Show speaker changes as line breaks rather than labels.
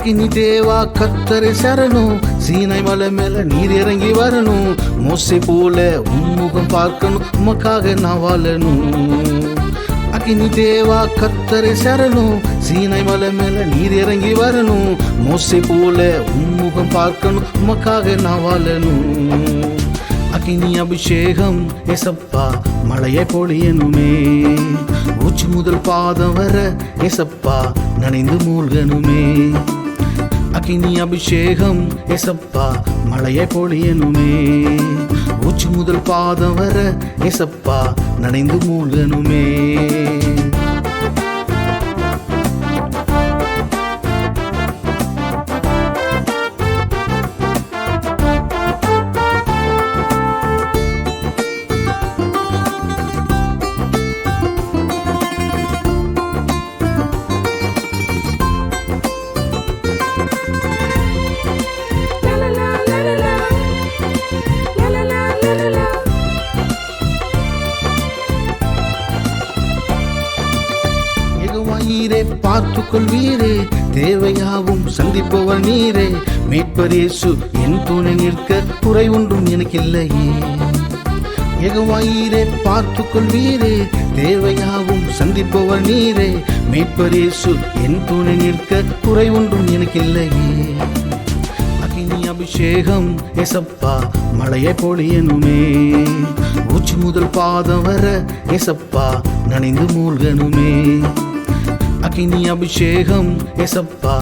அக்கினி தேவா கர்த்தரை சரணம், சீனாய் மலை மேல நீர் இறங்கி வரணும். மோசே போல உன்முகம் பார்க்கணும், உமக்காக நான் வாழணும். அக்கினி தேவா கர்த்தரை சரணம், சீனாய் மலை மேல நீர் இறங்கி வரணும். மோசே போல உன்முகம் பார்க்கணும், உமக்காக நான் வாழணும். அக்கினி அபிஷேகம் ஏசப்பா மழையை பொழியனுமே, உச்சி முதல் பாதம் வர ஏசப்பா நனைந்து மூழ்கனுமே. அக்கினி அபிஷேகம் ஏசப்பா மழையை பொழியனுமே, உச்சி முதல் பாதம் வர ஏசப்பா நனைந்து மூழ்கனுமே. நீரே பார்த்து கொள்வீரே, தேவையாவும் சந்திப்பவர் நீரே. மீட்பர் இயேசு என் துணை நிற்க குறை ஒன்றும் எனக்கு இல்லையே. யெகோவாயீரே பார்த்து கொள்வீரே, தேவையாவும் சந்திப்பவர் நீரே. மீட்பர் இயேசு என் துணை நிற்க குறை ஒன்றும் எனக்கு இல்லையே. அக்கினி அபிஷேகம் ஏசப்பா மழையை பொழியனுமே, உச்சி முதல் பாதம் வர ஏசப்பா நனைந்து மூழ்கனுமே. அக்கினி அபிஷேகம் ஏசப்பா